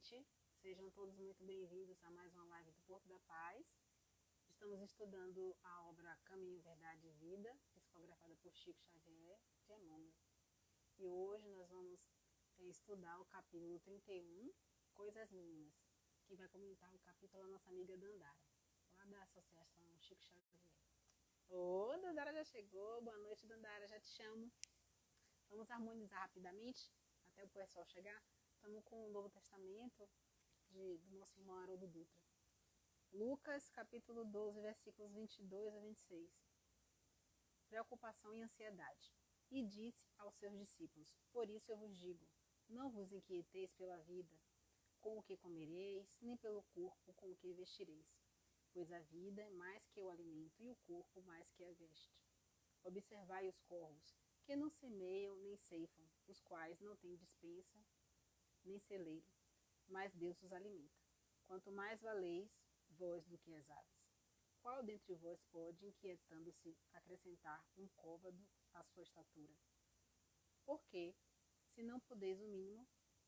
noite. Sejam todos muito bem-vindos a mais uma live do Porto da Paz. Estamos estudando a obra Caminho, Verdade e Vida, psicografada por Chico Xavier de Emmanuel. E hoje nós vamos estudar o capítulo 31, Coisas Mínimas, que vai comentar o capítulo a nossa amiga Dandara, lá da Associação Chico Xavier. Ô, Dandara já chegou. Boa noite, Dandara, já te chamo. Vamos harmonizar rapidamente, até o pessoal chegar. Estamos com o Novo Testamento do nosso irmão Haroldo Dutra. Lucas, capítulo 12, versículos 22 a 26. Preocupação e ansiedade. E disse aos seus discípulos: por isso eu vos digo, não vos inquieteis pela vida, com o que comereis, nem pelo corpo, com o que vestireis. Pois a vida é mais que o alimento, e o corpo mais que a veste. Observai os corvos, que não semeiam nem ceifam, os quais não têm despensa nem celeiro, mas Deus os alimenta. Quanto mais valeis vós do que as aves. Qual dentre vós pode, inquietando-se, acrescentar um côvado à sua estatura? Porque, se não podeis o mínimo,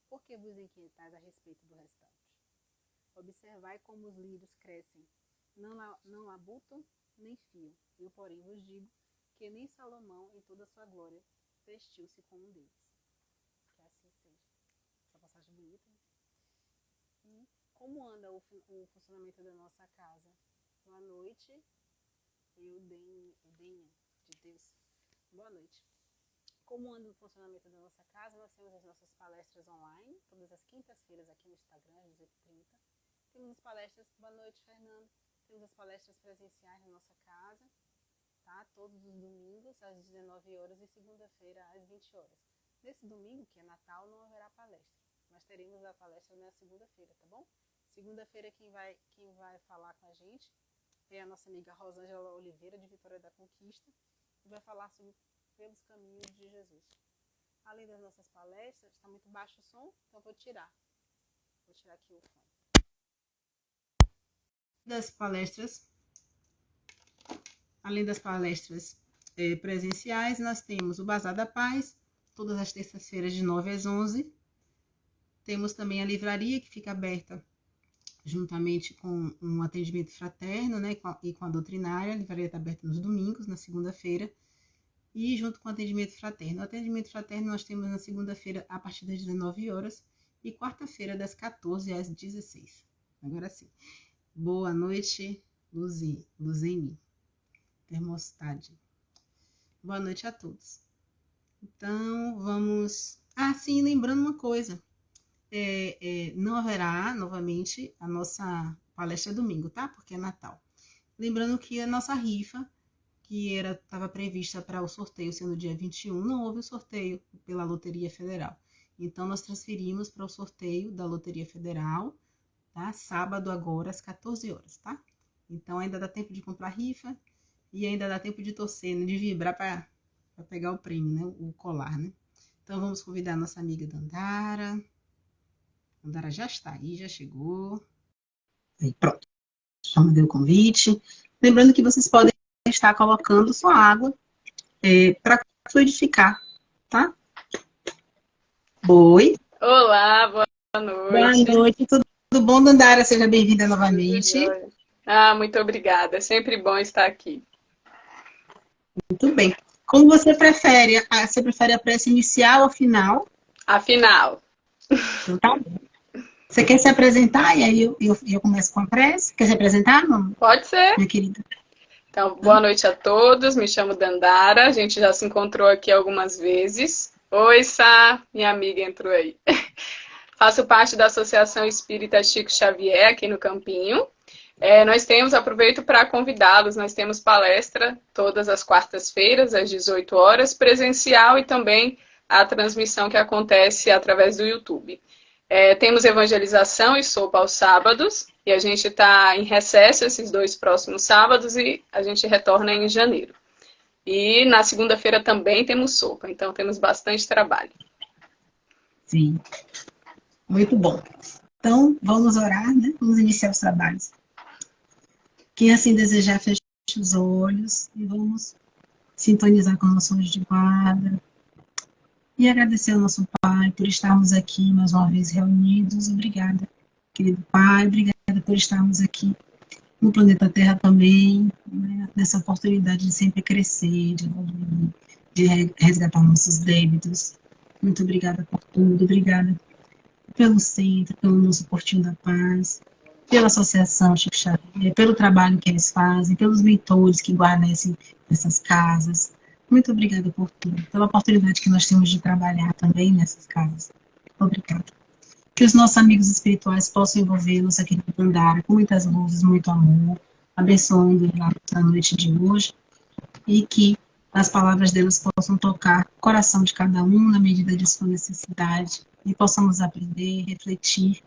por que vos inquietais a respeito do restante? Observai como os lírios crescem, não labutam nem fiam. Eu, porém, vos digo que nem Salomão, em toda a sua glória, vestiu-se como um deles. Que assim seja. Essa passagem bonita. E como anda o funcionamento da nossa casa? Boa noite. Eudenha, de Deus. Boa noite. Como anda o funcionamento da nossa casa? Nós temos as nossas palestras online, todas as quintas-feiras aqui no Instagram, às 18h30. Temos as palestras, boa noite, Fernando. Temos as palestras presenciais na nossa casa, tá? Todos os domingos, às 19 horas e segunda-feira, às 20 horas. Nesse domingo, que é Natal, não haverá palestra. Nós teremos a palestra na segunda-feira, tá bom? Segunda-feira, quem vai falar com a gente é a nossa amiga Rosângela Oliveira, de Vitória da Conquista, que vai falar sobre pelos caminhos de Jesus. Além das nossas palestras, está muito baixo o som, então vou tirar. Vou tirar aqui o fone. Além das palestras presenciais, nós temos o Bazar da Paz, todas as terças-feiras de 9 às 11. Temos também a livraria, que fica aberta juntamente com um atendimento fraterno, né, e com a doutrinária. A livraria está aberta nos domingos, na segunda-feira, e junto com o atendimento fraterno. O atendimento fraterno nós temos na segunda-feira a partir das 19 horas e quarta-feira das 14 às 16. Agora sim. Boa noite, Luzeni, Termostade. Boa noite a todos. Então, vamos... sim, lembrando uma coisa. Não haverá, novamente, a nossa palestra domingo, tá? Porque é Natal. Lembrando que a nossa rifa, que estava prevista para o sorteio ser no dia 21, não houve o sorteio pela Loteria Federal. Então, nós transferimos para o sorteio da Loteria Federal, tá? Sábado agora, às 14 horas, tá? Então, ainda dá tempo de comprar rifa e ainda dá tempo de torcer, né? De vibrar para pegar o prêmio, né? O colar, né? Então, vamos convidar a nossa amiga Dandara. Dandara já está aí, já chegou. Aí, pronto. Já mandei o convite. Lembrando que vocês podem estar colocando sua água para fluidificar, tá? Oi. Olá, boa noite. Boa noite, tudo bom, Dandara? Seja bem-vinda novamente. Muito obrigada. É sempre bom estar aqui. Muito bem. Como você prefere? Você prefere a prece inicial ou final? A final. Então, tá bom. Você quer se apresentar? E aí eu começo com a prece? Quer se apresentar, não? Pode ser. Minha querida. Então, boa noite a todos. Me chamo Dandara. A gente já se encontrou aqui algumas vezes. Oi, Sá. Minha amiga entrou aí. Faço parte da Associação Espírita Chico Xavier, aqui no Campinho. Aproveito para convidá-los, nós temos palestra todas as quartas-feiras, às 18 horas, presencial, e também a transmissão que acontece através do YouTube. Temos evangelização e sopa aos sábados, e a gente está em recesso esses 2 próximos sábados, e a gente retorna em janeiro. E na segunda-feira também temos sopa, então temos bastante trabalho. Sim, muito bom. Então, vamos orar, né? Vamos iniciar os trabalhos. Quem assim desejar, feche os olhos e vamos sintonizar com o nosso anjo de guarda. E agradecer ao nosso Pai por estarmos aqui mais uma vez reunidos. Obrigada, querido Pai, obrigada por estarmos aqui no planeta Terra também, né, nessa oportunidade de sempre crescer, de evoluir, de resgatar nossos débitos. Muito obrigada por tudo, obrigada pelo centro, pelo nosso Portinho da Paz, pela Associação Chico Xavier, pelo trabalho que eles fazem, pelos mentores que guarnecem essas casas. Muito obrigada por tudo, pela oportunidade que nós temos de trabalhar também nessas casas. Obrigada. Que os nossos amigos espirituais possam envolver nossa querida Dandara com muitas luzes, muito amor, abençoando ela na noite de hoje, e que as palavras delas possam tocar o coração de cada um na medida de sua necessidade, e possamos aprender, refletir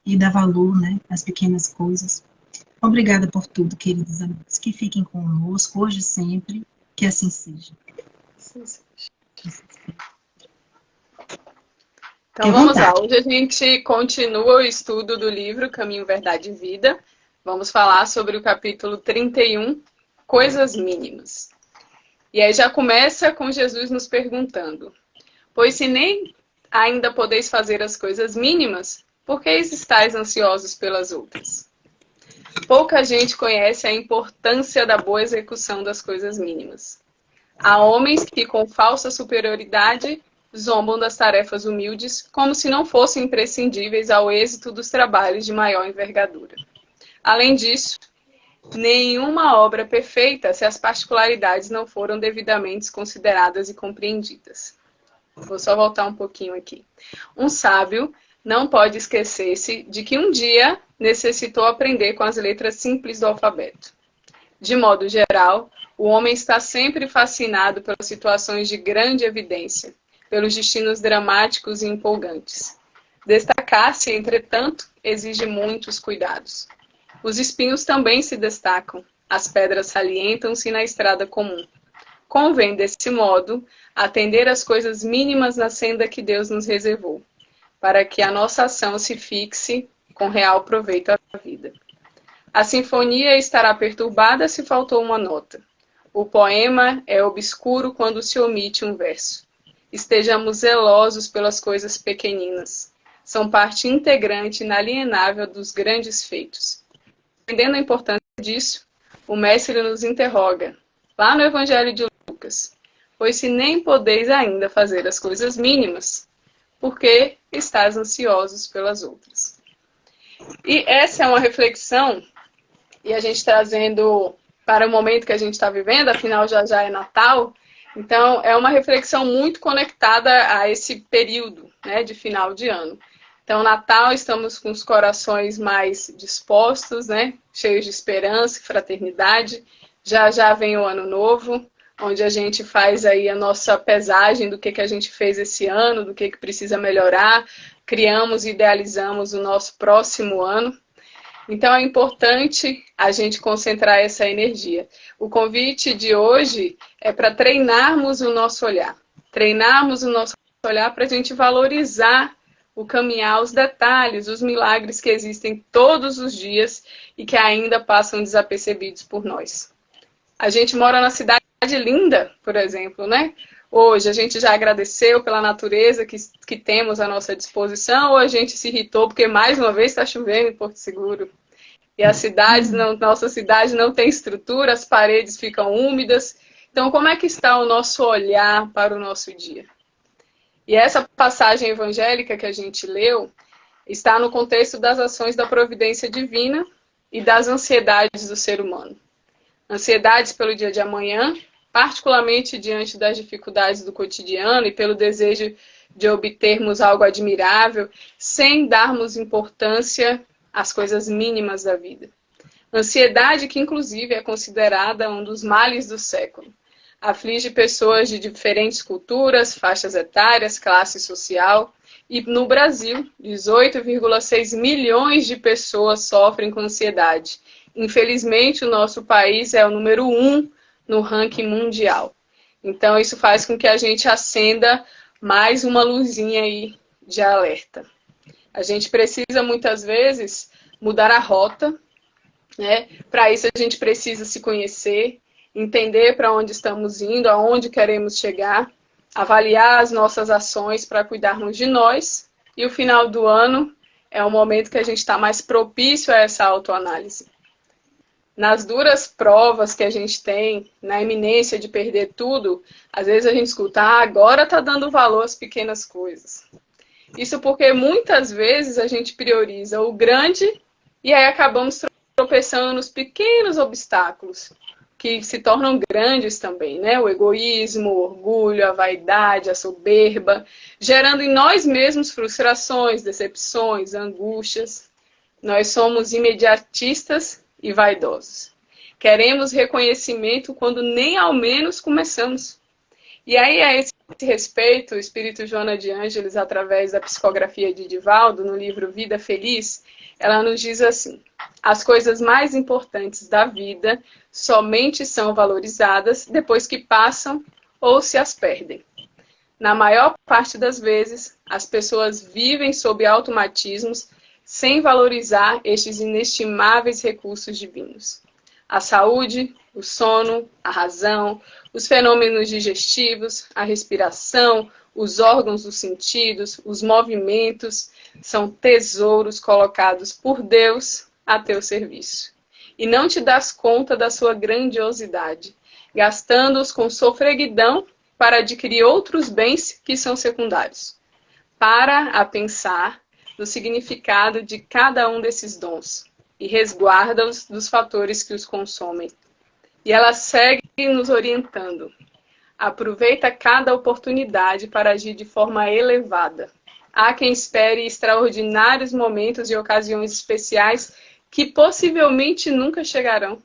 e dar valor, né, às pequenas coisas. Obrigada por tudo, queridos amigos. Que fiquem conosco hoje e sempre, que assim seja. Então vamos lá, hoje a gente continua o estudo do livro Caminho, Verdade e Vida. Vamos falar sobre o capítulo 31, Coisas Mínimas. E aí já começa com Jesus nos perguntando: pois se nem ainda podeis fazer as coisas mínimas, por que estáis ansiosos pelas outras? Pouca gente conhece a importância da boa execução das coisas mínimas. Há homens que, com falsa superioridade, zombam das tarefas humildes como se não fossem imprescindíveis ao êxito dos trabalhos de maior envergadura. Além disso, nenhuma obra é perfeita se as particularidades não foram devidamente consideradas e compreendidas. Vou só voltar um pouquinho aqui. Um sábio não pode esquecer-se de que um dia necessitou aprender com as letras simples do alfabeto. De modo geral, o homem está sempre fascinado pelas situações de grande evidência, pelos destinos dramáticos e empolgantes. Destacar-se, entretanto, exige muitos cuidados. Os espinhos também se destacam, as pedras salientam-se na estrada comum. Convém, desse modo, atender às coisas mínimas na senda que Deus nos reservou, para que a nossa ação se fixe com real proveito à vida. A sinfonia estará perturbada se faltou uma nota. O poema é obscuro quando se omite um verso. Estejamos zelosos pelas coisas pequeninas. São parte integrante inalienável dos grandes feitos. Entendendo a importância disso, o mestre nos interroga, lá no Evangelho de Lucas: pois se nem podeis ainda fazer as coisas mínimas, por que estáis ansiosos pelas outras? E essa é uma reflexão, e a gente trazendo para o momento que a gente está vivendo, afinal já é Natal, então é uma reflexão muito conectada a esse período, né, de final de ano. Então, Natal, estamos com os corações mais dispostos, né, cheios de esperança e fraternidade. Já vem o Ano Novo, onde a gente faz aí a nossa pesagem do que a gente fez esse ano, do que precisa melhorar, criamos e idealizamos o nosso próximo ano. Então, é importante a gente concentrar essa energia. O convite de hoje é para treinarmos o nosso olhar. Treinarmos o nosso olhar para a gente valorizar o caminhar, os detalhes, os milagres que existem todos os dias e que ainda passam desapercebidos por nós. A gente mora na cidade linda, por exemplo, né? Hoje a gente já agradeceu pela natureza que temos à nossa disposição, ou a gente se irritou porque mais uma vez está chovendo em Porto Seguro. E a cidade, nossa cidade não tem estrutura, as paredes ficam úmidas. Então, como é que está o nosso olhar para o nosso dia? E essa passagem evangélica que a gente leu está no contexto das ações da providência divina e das ansiedades do ser humano. Ansiedades pelo dia de amanhã, particularmente diante das dificuldades do cotidiano e pelo desejo de obtermos algo admirável, sem darmos importância às coisas mínimas da vida. Ansiedade que, inclusive, é considerada um dos males do século. Aflige pessoas de diferentes culturas, faixas etárias, classe social. E no Brasil, 18,6 milhões de pessoas sofrem com ansiedade. Infelizmente, o nosso país é o número 1 no ranking mundial. Então, isso faz com que a gente acenda mais uma luzinha aí de alerta. A gente precisa, muitas vezes, mudar a rota, né? Para isso, a gente precisa se conhecer, entender para onde estamos indo, aonde queremos chegar. avaliar as nossas ações para cuidarmos de nós, e o final do ano é o momento que a gente está mais propício a essa autoanálise. Nas duras provas que a gente tem, na iminência de perder tudo, às vezes a gente escuta, agora está dando valor às pequenas coisas. Isso porque muitas vezes a gente prioriza o grande e aí acabamos tropeçando nos pequenos obstáculos, que se tornam grandes também, né? O egoísmo, o orgulho, a vaidade, a soberba, gerando em nós mesmos frustrações, decepções, angústias. Nós somos imediatistas e vaidosos. Queremos reconhecimento quando nem ao menos começamos. E aí, a esse respeito, o espírito Joana de Ângeles, através da psicografia de Divaldo, no livro Vida Feliz, ela nos diz assim: as coisas mais importantes da vida somente são valorizadas depois que passam ou se as perdem. Na maior parte das vezes, as pessoas vivem sob automatismos sem valorizar estes inestimáveis recursos divinos. A saúde, o sono, a razão, os fenômenos digestivos, a respiração, os órgãos dos sentidos, os movimentos, são tesouros colocados por Deus a teu serviço. E não te das conta da sua grandiosidade, gastando-os com sofreguidão para adquirir outros bens que são secundários. Para a pensar no significado de cada um desses dons e resguarda-os dos fatores que os consomem. E ela segue nos orientando. Aproveita cada oportunidade para agir de forma elevada. Há quem espere extraordinários momentos e ocasiões especiais que possivelmente nunca chegarão.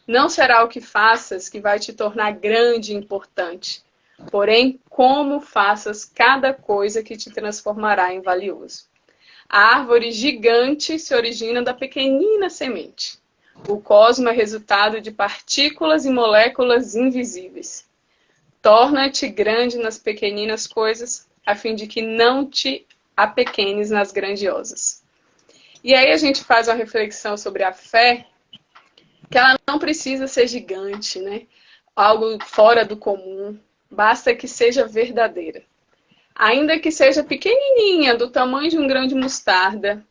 Não será o que faças que vai te tornar grande e importante, porém, como faças cada coisa que te transformará em valioso. A árvore gigante se origina da pequenina semente. O cosmo é resultado de partículas e moléculas invisíveis. Torna-te grande nas pequeninas coisas, a fim de que não te apequenes nas grandiosas. E aí a gente faz uma reflexão sobre a fé, que ela não precisa ser gigante, né? Algo fora do comum, basta que seja verdadeira. Ainda que seja pequenininha, do tamanho de um grão de mostarda,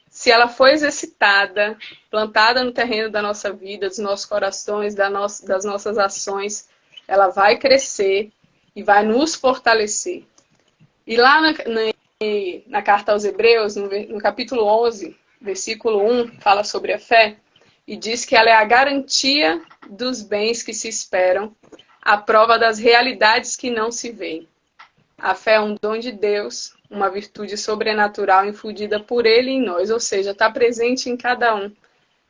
se ela for exercitada, plantada no terreno da nossa vida, dos nossos corações, das nossas ações, ela vai crescer e vai nos fortalecer. E lá na carta aos Hebreus, no capítulo 11, versículo 1, fala sobre a fé e diz que ela é a garantia dos bens que se esperam, a prova das realidades que não se veem. A fé é um dom de Deus, uma virtude sobrenatural infundida por Ele em nós, ou seja, está presente em cada um.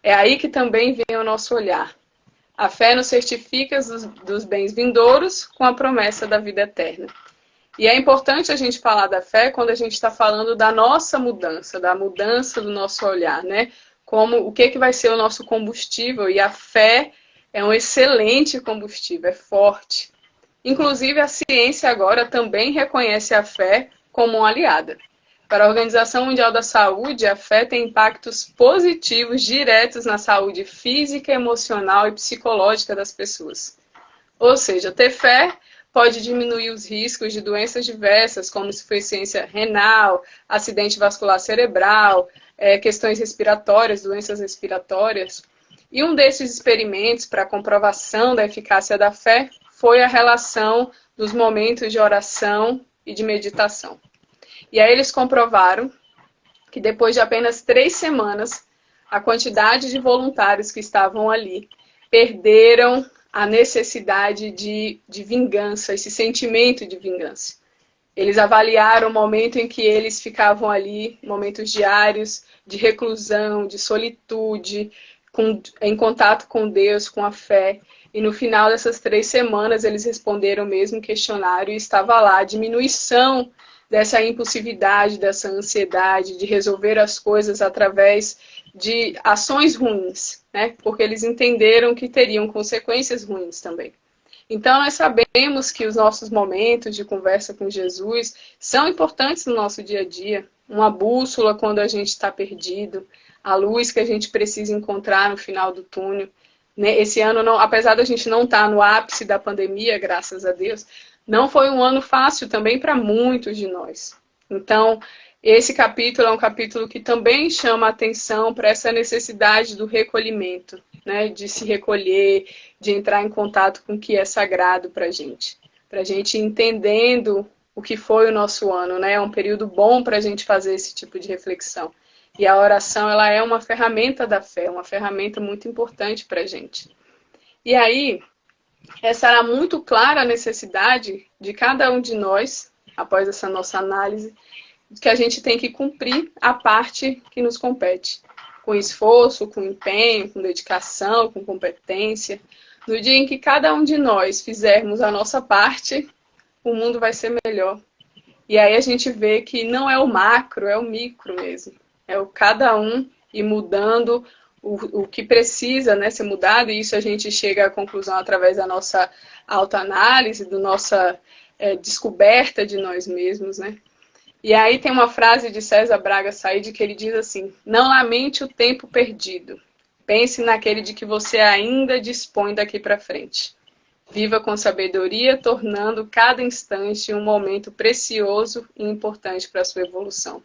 É aí que também vem o nosso olhar. A fé nos certifica dos bens vindouros com a promessa da vida eterna. E é importante a gente falar da fé quando a gente está falando da nossa mudança, da mudança do nosso olhar, né? Como o que vai ser o nosso combustível, e a fé é um excelente combustível, é forte. Inclusive, a ciência agora também reconhece a fé como uma aliada. Para a Organização Mundial da Saúde, a fé tem impactos positivos diretos na saúde física, emocional e psicológica das pessoas. Ou seja, ter fé pode diminuir os riscos de doenças diversas, como insuficiência renal, acidente vascular cerebral, questões respiratórias, doenças respiratórias. E um desses experimentos para comprovação da eficácia da fé foi a relação dos momentos de oração e de meditação. E aí eles comprovaram que depois de apenas 3 semanas, a quantidade de voluntários que estavam ali perderam a necessidade de vingança, esse sentimento de vingança. Eles avaliaram o momento em que eles ficavam ali, momentos diários de reclusão, de solitude, em contato com Deus, com a fé. E no final dessas 3 semanas, eles responderam o mesmo questionário e estava lá a diminuição dessa impulsividade, dessa ansiedade, de resolver as coisas através de ações ruins, né? Porque eles entenderam que teriam consequências ruins também. Então, nós sabemos que os nossos momentos de conversa com Jesus são importantes no nosso dia a dia. Uma bússola quando a gente está perdido, a luz que a gente precisa encontrar no final do túnel. Esse ano, apesar da gente não estar no ápice da pandemia, graças a Deus, Não foi um ano fácil também para muitos de nós. Então, esse capítulo é um capítulo que também chama a atenção para essa necessidade do recolhimento, né? De se recolher, de entrar em contato com o que é sagrado para a gente. Para a gente entendendo o que foi o nosso ano, né? É um período bom para a gente fazer esse tipo de reflexão. E a oração, ela é uma ferramenta da fé, uma ferramenta muito importante para a gente. E aí, essa era muito clara a necessidade de cada um de nós, após essa nossa análise, que a gente tem que cumprir a parte que nos compete, com esforço, com empenho, com dedicação, com competência. No dia em que cada um de nós fizermos a nossa parte, o mundo vai ser melhor. E aí a gente vê que não é o macro, é o micro mesmo. É o cada um ir mudando o que precisa, né, ser mudado, e isso a gente chega à conclusão através da nossa autoanálise, da nossa descoberta de nós mesmos, né? E aí tem uma frase de César Braga Said que ele diz assim: não lamente o tempo perdido, pense naquele de que você ainda dispõe daqui para frente. Viva com sabedoria, tornando cada instante um momento precioso e importante para a sua evolução.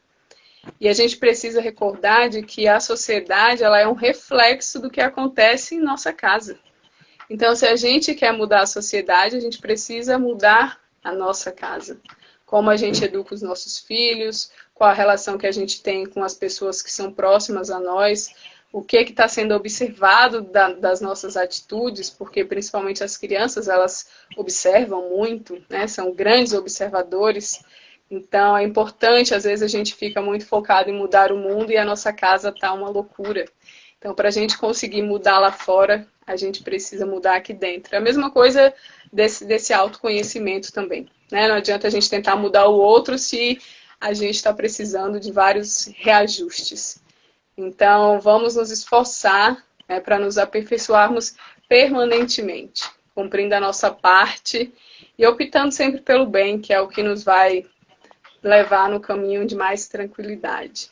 E a gente precisa recordar de que a sociedade, ela é um reflexo do que acontece em nossa casa. Então, se a gente quer mudar a sociedade, a gente precisa mudar a nossa casa. Como a gente educa os nossos filhos, qual a relação que a gente tem com as pessoas que são próximas a nós, o que está sendo observado das nossas atitudes, porque principalmente as crianças, elas observam muito, né? São grandes observadores. Então é importante, às vezes a gente fica muito focado em mudar o mundo e a nossa casa está uma loucura. Então, para a gente conseguir mudar lá fora, a gente precisa mudar aqui dentro. É a mesma coisa desse autoconhecimento também, né? Não adianta a gente tentar mudar o outro se a gente está precisando de vários reajustes. Então, vamos nos esforçar, né, para nos aperfeiçoarmos permanentemente, cumprindo a nossa parte e optando sempre pelo bem, que é o que nos vai levar no caminho de mais tranquilidade.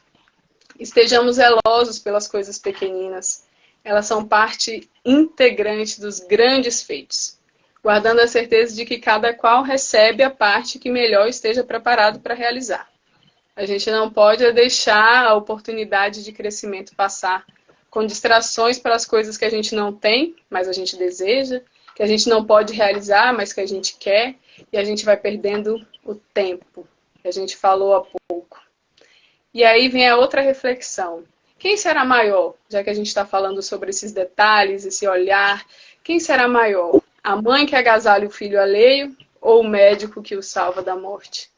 Estejamos zelosos pelas coisas pequeninas. Elas são parte integrante dos grandes feitos, guardando a certeza de que cada qual recebe a parte que melhor esteja preparado para realizar. A gente não pode deixar a oportunidade de crescimento passar com distrações para as coisas que a gente não tem, mas a gente deseja, que a gente não pode realizar, mas que a gente quer, e a gente vai perdendo o tempo, que a gente falou há pouco. E aí vem a outra reflexão. Quem será maior? Já que a gente está falando sobre esses detalhes, esse olhar, quem será maior? A mãe que agasalha o filho alheio ou o médico que o salva da morte?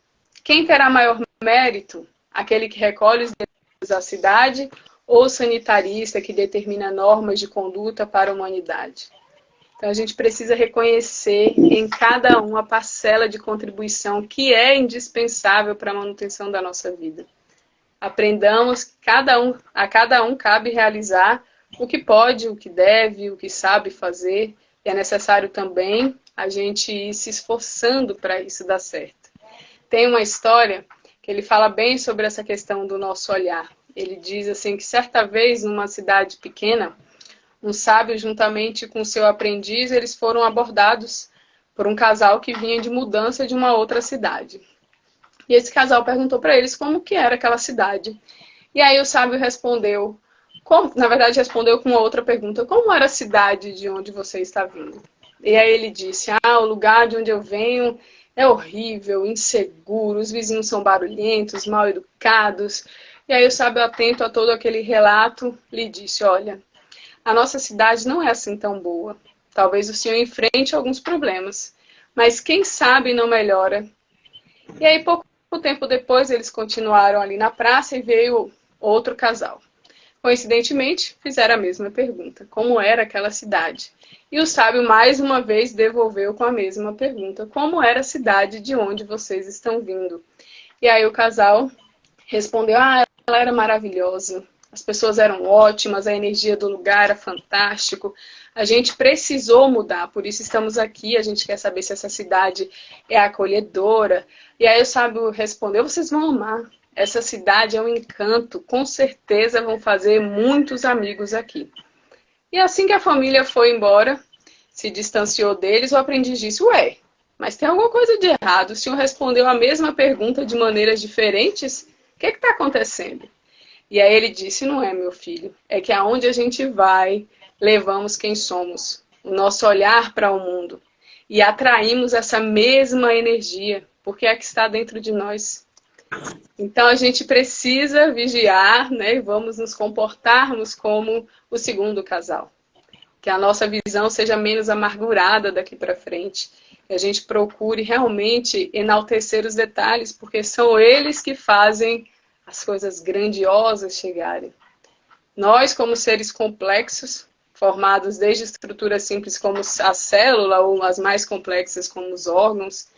Quem terá maior mérito? Aquele que recolhe os detritos da cidade ou o sanitarista que determina normas de conduta para a humanidade? Então a gente precisa reconhecer em cada um a parcela de contribuição que é indispensável para a manutenção da nossa vida. Aprendamos que a cada um cabe realizar o que pode, o que deve, o que sabe fazer, e é necessário também a gente ir se esforçando para isso dar certo. Tem uma história que ele fala bem sobre essa questão do nosso olhar. Ele diz assim que certa vez, numa cidade pequena, um sábio juntamente com seu aprendiz, eles foram abordados por um casal que vinha de mudança de uma outra cidade. E esse casal perguntou para eles como que era aquela cidade. E aí o sábio respondeu, na verdade respondeu com uma outra pergunta, como era a cidade de onde você está vindo? E aí ele disse, o lugar de onde eu venho é horrível, inseguro, os vizinhos são barulhentos, mal educados. E aí o sábio, atento a todo aquele relato, lhe disse, olha, a nossa cidade não é assim tão boa. Talvez o senhor enfrente alguns problemas, mas quem sabe não melhora. E aí pouco tempo depois eles continuaram ali na praça e veio outro casal. Coincidentemente, fizeram a mesma pergunta, como era aquela cidade? E o sábio mais uma vez devolveu com a mesma pergunta, como era a cidade de onde vocês estão vindo? E aí o casal respondeu, ela era maravilhosa, as pessoas eram ótimas, a energia do lugar era fantástico, a gente precisou mudar, por isso estamos aqui, a gente quer saber se essa cidade é acolhedora. E aí o sábio respondeu, vocês vão amar, essa cidade é um encanto, com certeza vão fazer muitos amigos aqui. E assim que a família foi embora, se distanciou deles, o aprendiz disse, mas tem alguma coisa de errado. O senhor respondeu a mesma pergunta de maneiras diferentes. O que está acontecendo? E aí ele disse, não é, meu filho, é que aonde a gente vai, levamos quem somos, o nosso olhar para o mundo. E atraímos essa mesma energia, porque é que está dentro de nós. Então a gente precisa vigiar, né? E vamos nos comportarmos como o segundo casal. Que a nossa visão seja menos amargurada daqui para frente. Que a gente procure realmente enaltecer os detalhes, porque são eles que fazem as coisas grandiosas chegarem. Nós, como seres complexos, formados desde estruturas simples como a célula, ou as mais complexas como os órgãos,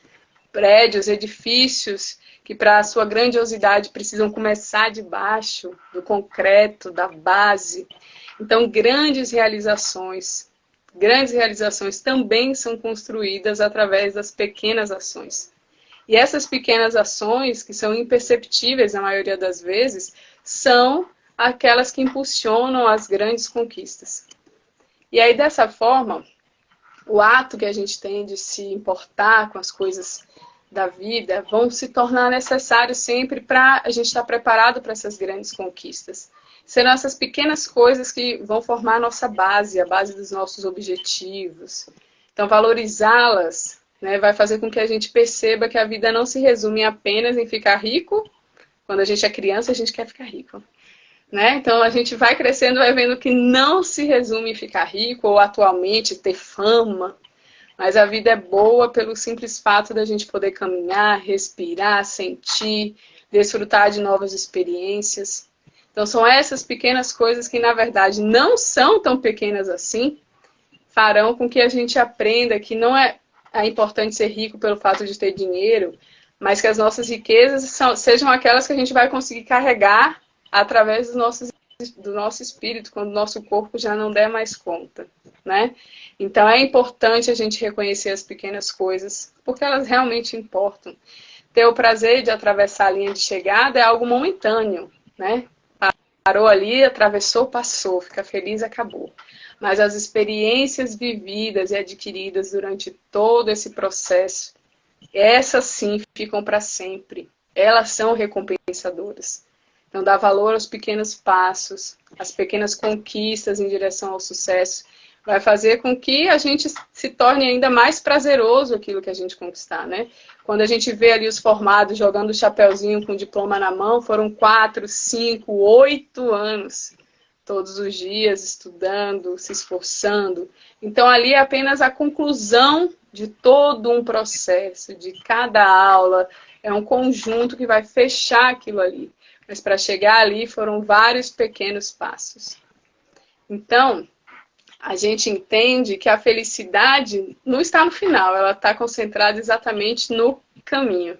prédios, edifícios, que para a sua grandiosidade precisam começar de baixo, do concreto, da base. Então, grandes realizações também são construídas através das pequenas ações. E essas pequenas ações, que são imperceptíveis na maioria das vezes, são aquelas que impulsionam as grandes conquistas. E aí, dessa forma, o ato que a gente tem de se importar com as coisas da vida vão se tornar necessários sempre para a gente estar preparado para essas grandes conquistas. Serão essas pequenas coisas que vão formar a nossa base, a base dos nossos objetivos. Então, valorizá-las, né, vai fazer com que a gente perceba que a vida não se resume apenas em ficar rico. Quando a gente é criança, a gente quer ficar rico. Né? Então, a gente vai crescendo, vai vendo que não se resume em ficar rico ou atualmente ter fama. Mas a vida é boa pelo simples fato da gente poder caminhar, respirar, sentir, desfrutar de novas experiências. Então, são essas pequenas coisas que, na verdade, não são tão pequenas assim, farão com que a gente aprenda que não é importante ser rico pelo fato de ter dinheiro, mas que as nossas riquezas sejam aquelas que a gente vai conseguir carregar através do nosso espírito, quando o nosso corpo já não der mais conta, né? Então é importante a gente reconhecer as pequenas coisas, porque elas realmente importam. Ter o prazer de atravessar a linha de chegada é algo momentâneo, né? Parou ali, atravessou, passou, fica feliz, acabou. Mas as experiências vividas e adquiridas durante todo esse processo, essas sim ficam para sempre. Elas são recompensadoras. Então, dar valor aos pequenos passos, às pequenas conquistas em direção ao sucesso, vai fazer com que a gente se torne ainda mais prazeroso aquilo que a gente conquistar, né? Quando a gente vê ali os formados jogando o chapeuzinho com o diploma na mão, foram 4, 5, 8 anos, todos os dias estudando, se esforçando. Então, ali é apenas a conclusão de todo um processo, de cada aula, é um conjunto que vai fechar aquilo ali. Mas para chegar ali foram vários pequenos passos. Então, a gente entende que a felicidade não está no final, ela está concentrada exatamente no caminho.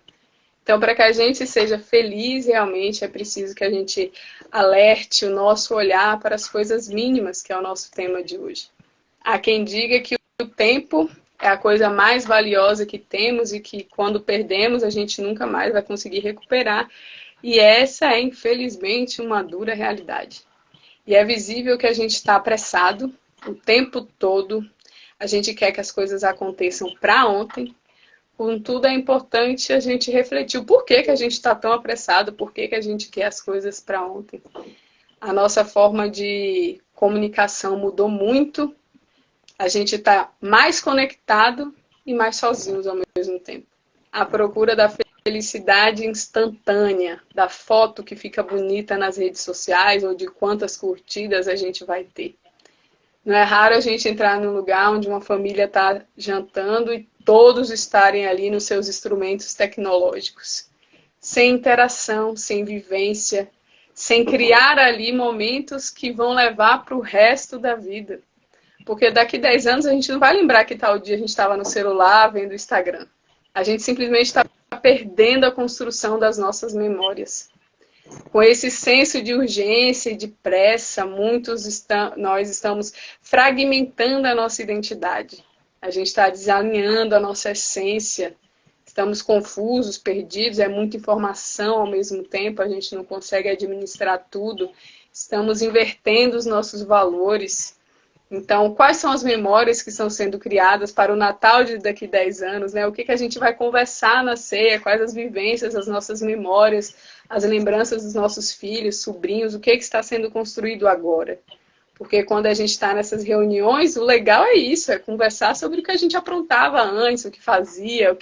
Então, para que a gente seja feliz realmente, é preciso que a gente alerte o nosso olhar para as coisas mínimas, que é o nosso tema de hoje. Há quem diga que o tempo é a coisa mais valiosa que temos e que quando perdemos a gente nunca mais vai conseguir recuperar. E essa é, infelizmente, uma dura realidade. E é visível que a gente está apressado o tempo todo. A gente quer que as coisas aconteçam para ontem. Contudo, é importante a gente refletir o porquê que a gente está tão apressado, por que a gente quer as coisas para ontem. A nossa forma de comunicação mudou muito. A gente está mais conectado e mais sozinhos ao mesmo tempo. A procura da felicidade instantânea, da foto que fica bonita nas redes sociais ou de quantas curtidas a gente vai ter. Não é raro a gente entrar num lugar onde uma família está jantando e todos estarem ali nos seus instrumentos tecnológicos, sem interação, sem vivência, sem criar ali momentos que vão levar para o resto da vida. Porque daqui 10 anos a gente não vai lembrar que tal dia a gente estava no celular vendo o Instagram. A gente simplesmente está perdendo a construção das nossas memórias. Com esse senso de urgência e de pressa, nós estamos fragmentando a nossa identidade. A gente está desalinhando a nossa essência. Estamos confusos, perdidos, é muita informação ao mesmo tempo, a gente não consegue administrar tudo. Estamos invertendo os nossos valores. Então, quais são as memórias que estão sendo criadas para o Natal de daqui a 10 anos, né? O que a gente vai conversar na ceia, quais as vivências, as nossas memórias, as lembranças dos nossos filhos, sobrinhos, o que está sendo construído agora. Porque quando a gente está nessas reuniões, o legal é isso, é conversar sobre o que a gente aprontava antes, o que fazia,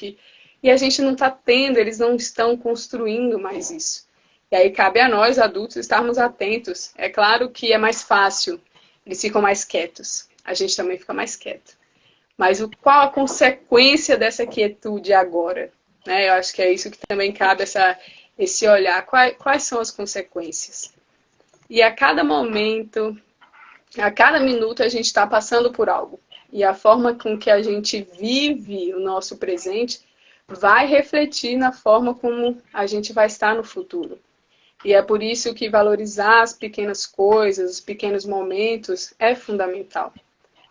e a gente não está tendo, eles não estão construindo mais isso. E aí cabe a nós, adultos, estarmos atentos. É claro que é mais fácil, eles ficam mais quietos, a gente também fica mais quieto. Mas qual a consequência dessa quietude agora? Né? Eu acho que é isso que também cabe, esse olhar. Quais são as consequências? E a cada momento, a cada minuto, a gente está passando por algo. E a forma com que a gente vive o nosso presente vai refletir na forma como a gente vai estar no futuro. E é por isso que valorizar as pequenas coisas, os pequenos momentos, é fundamental.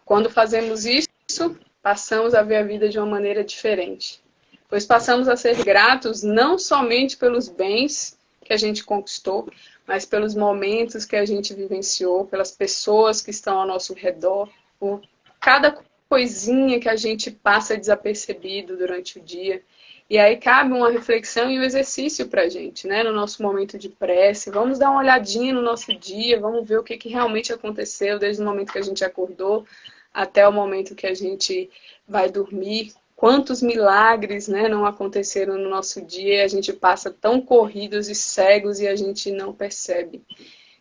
Quando fazemos isso, passamos a ver a vida de uma maneira diferente. Pois passamos a ser gratos não somente pelos bens que a gente conquistou, mas pelos momentos que a gente vivenciou, pelas pessoas que estão ao nosso redor, por cada coisinha que a gente passa desapercebido durante o dia. E aí cabe uma reflexão e um exercício para a gente, né? No nosso momento de prece. Vamos dar uma olhadinha no nosso dia, vamos ver o que realmente aconteceu desde o momento que a gente acordou até o momento que a gente vai dormir. Quantos milagres, né, não aconteceram no nosso dia e a gente passa tão corridos e cegos e a gente não percebe.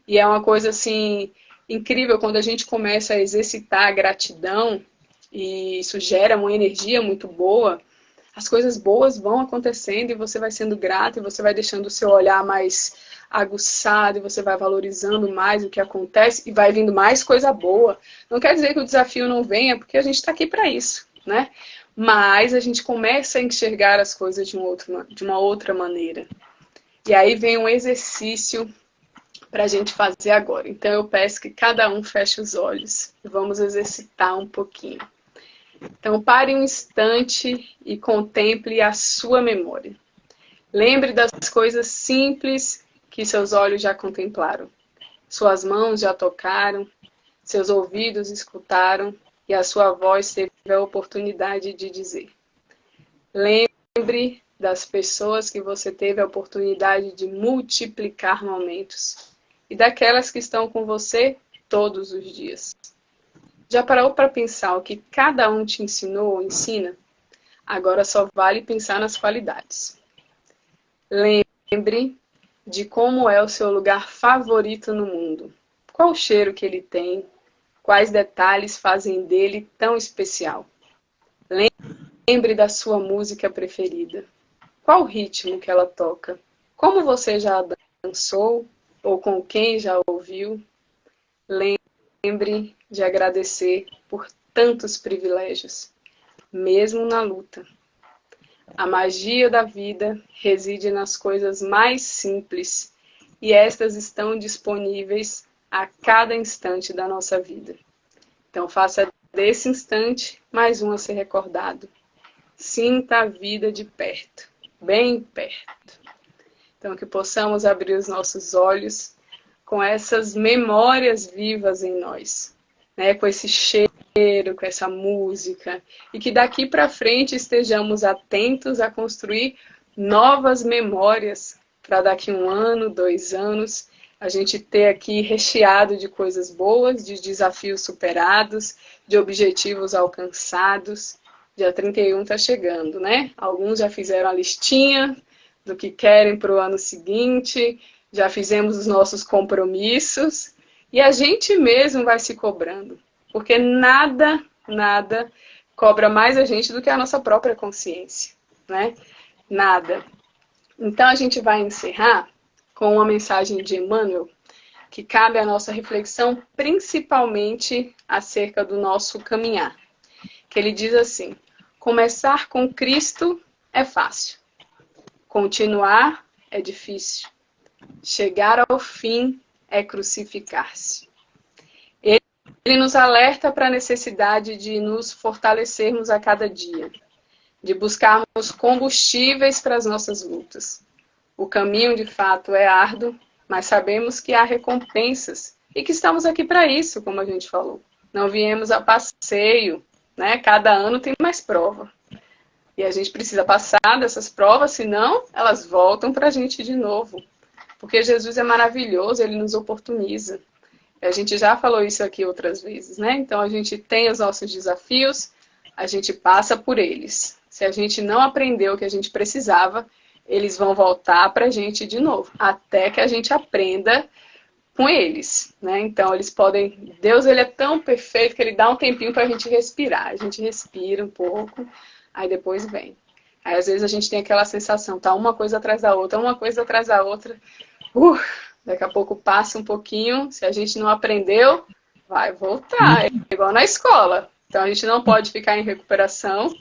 E é uma coisa assim incrível quando a gente começa a exercitar a gratidão e isso gera uma energia muito boa. As coisas boas vão acontecendo e você vai sendo grato e você vai deixando o seu olhar mais aguçado e você vai valorizando mais o que acontece e vai vindo mais coisa boa. Não quer dizer que o desafio não venha, porque a gente está aqui para isso, né? Mas a gente começa a enxergar as coisas de uma outra maneira. E aí vem um exercício para a gente fazer agora. Então eu peço que cada um feche os olhos e vamos exercitar um pouquinho. Então, pare um instante e contemple a sua memória. Lembre das coisas simples que seus olhos já contemplaram. Suas mãos já tocaram, seus ouvidos escutaram e a sua voz teve a oportunidade de dizer. Lembre das pessoas que você teve a oportunidade de multiplicar momentos e daquelas que estão com você todos os dias. Já parou para pensar o que cada um te ensinou ou ensina? Agora só vale pensar nas qualidades. Lembre de como é o seu lugar favorito no mundo. Qual o cheiro que ele tem? Quais detalhes fazem dele tão especial? Lembre da sua música preferida. Qual o ritmo que ela toca? Como você já dançou? Ou com quem já ouviu? Lembre de agradecer por tantos privilégios, mesmo na luta. A magia da vida reside nas coisas mais simples e estas estão disponíveis a cada instante da nossa vida. Então faça desse instante mais um a ser recordado. Sinta a vida de perto, bem perto. Então que possamos abrir os nossos olhos com essas memórias vivas em nós, né? Com esse cheiro, com essa música, e que daqui para frente estejamos atentos a construir novas memórias para daqui 1 ano, 2 anos, a gente ter aqui recheado de coisas boas, de desafios superados, de objetivos alcançados. Dia 31 está chegando, né? Alguns já fizeram a listinha do que querem para o ano seguinte, já fizemos os nossos compromissos e a gente mesmo vai se cobrando, porque nada cobra mais a gente do que a nossa própria consciência, né? Nada. Então a gente vai encerrar com uma mensagem de Emmanuel que cabe à nossa reflexão principalmente acerca do nosso caminhar, que ele diz assim: começar com Cristo é fácil, continuar é difícil. Chegar ao fim é crucificar-se. Ele nos alerta para a necessidade de nos fortalecermos a cada dia, de buscarmos combustíveis para as nossas lutas. O caminho, de fato, é árduo, mas sabemos que há recompensas e que estamos aqui para isso, como a gente falou. não viemos a passeio, né? Cada ano tem mais prova. E a gente precisa passar dessas provas, senão elas voltam para a gente de novo. Porque Jesus é maravilhoso, ele nos oportuniza. A gente já falou isso aqui outras vezes, né? Então a gente tem os nossos desafios, a gente passa por eles. Se a gente não aprendeu o que a gente precisava, eles vão voltar para a gente de novo, até que a gente aprenda com eles, né? Então eles podem... Deus, ele é tão perfeito que ele dá um tempinho para a gente respirar. A gente respira um pouco, aí depois vem. Aí às vezes a gente tem aquela sensação, tá uma coisa atrás da outra, uma coisa atrás da outra. Daqui a pouco passa um pouquinho, se a gente não aprendeu, vai voltar. É igual na escola. Então a gente não pode ficar em recuperação,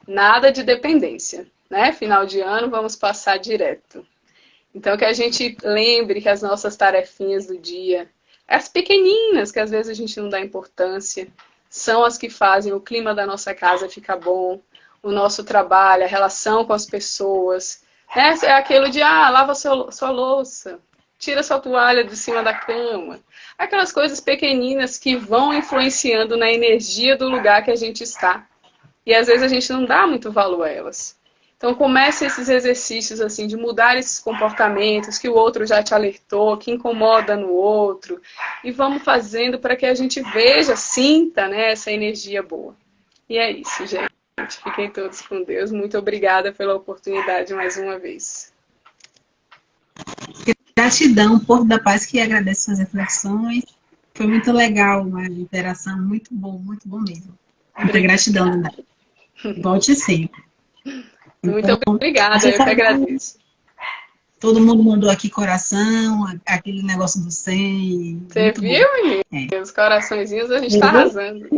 nada de dependência, né? Final de ano, vamos passar direto. Então que a gente lembre que as nossas tarefinhas do dia, as pequeninas, que às vezes a gente não dá importância, são as que fazem o clima da nossa casa ficar bom, o nosso trabalho, a relação com as pessoas. É aquilo de, lava sua louça, tira sua toalha de cima da cama. Aquelas coisas pequeninas que vão influenciando na energia do lugar que a gente está. E às vezes a gente não dá muito valor a elas. Então comece esses exercícios assim de mudar esses comportamentos que o outro já te alertou, que incomoda no outro. E vamos fazendo para que a gente veja, sinta, né, essa energia boa. E é isso, gente. Fiquem todos com Deus. Muito obrigada pela oportunidade mais uma vez. Gratidão, Porto da Paz, que agradece suas reflexões. Foi muito legal, uma interação muito bom mesmo. Muita gratidão, Dandara. Volte sempre. Muito obrigada, eu que agradeço. Todo mundo mandou aqui coração, aquele negócio do 100. Você viu, menino? Os coraçõezinhos a gente está arrasando.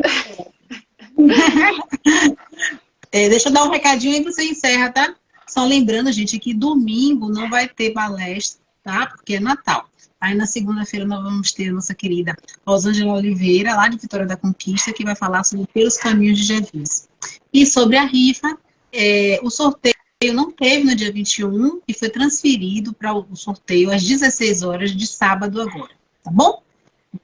Deixa eu dar um recadinho e você encerra, tá? Só lembrando, gente, que domingo não vai ter palestra, tá? Porque é Natal. Aí na segunda-feira nós vamos ter a nossa querida Rosângela Oliveira, lá de Vitória da Conquista, que vai falar sobre Pelos Caminhos de Jesus. E sobre a rifa, o sorteio não teve no dia 21 e foi transferido para o sorteio às 16 horas de sábado agora, tá bom?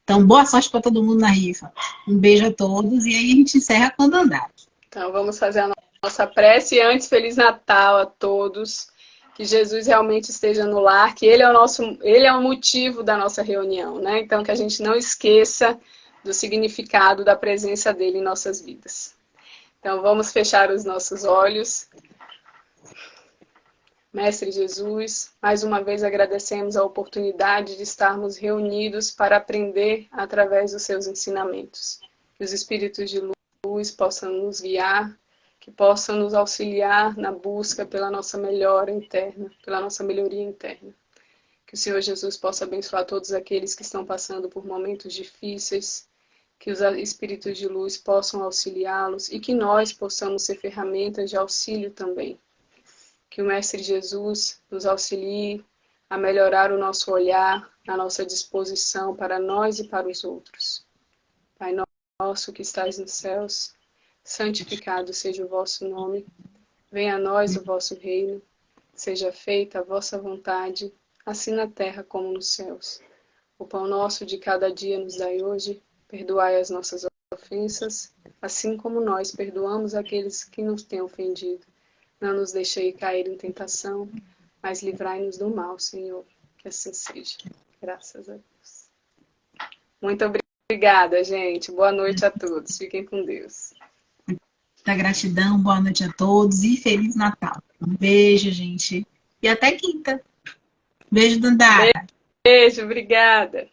Então, boa sorte para todo mundo na rifa. Um beijo a todos e aí a gente encerra com o Dandara. Então, vamos fazer a nossa prece. E antes, Feliz Natal a todos. Que Jesus realmente esteja no lar, que ele é o motivo da nossa reunião, né? Então, que a gente não esqueça do significado da presença dele em nossas vidas. Então, vamos fechar os nossos olhos. Mestre Jesus, mais uma vez agradecemos a oportunidade de estarmos reunidos para aprender através dos seus ensinamentos. Que os espíritos de luz possam nos guiar, que possam nos auxiliar na busca pela nossa melhora interna, pela nossa melhoria interna. Que o Senhor Jesus possa abençoar todos aqueles que estão passando por momentos difíceis, que os espíritos de luz possam auxiliá-los e que nós possamos ser ferramentas de auxílio também. Que o Mestre Jesus nos auxilie a melhorar o nosso olhar, a nossa disposição para nós e para os outros. Pai nosso que estais nos céus, santificado seja o vosso nome. Venha a nós o vosso reino. Seja feita a vossa vontade, assim na terra como nos céus. O pão nosso de cada dia nos dai hoje. Perdoai as nossas ofensas, assim como nós perdoamos aqueles que nos têm ofendido. Não nos deixei cair em tentação, mas livrai-nos do mal, Senhor. Que assim seja. Graças a Deus. Muito obrigada, gente. Boa noite a todos. Fiquem com Deus. Muita gratidão, boa noite a todos e Feliz Natal. Um beijo, gente. E até quinta. Beijo, Dandara. Beijo, obrigada.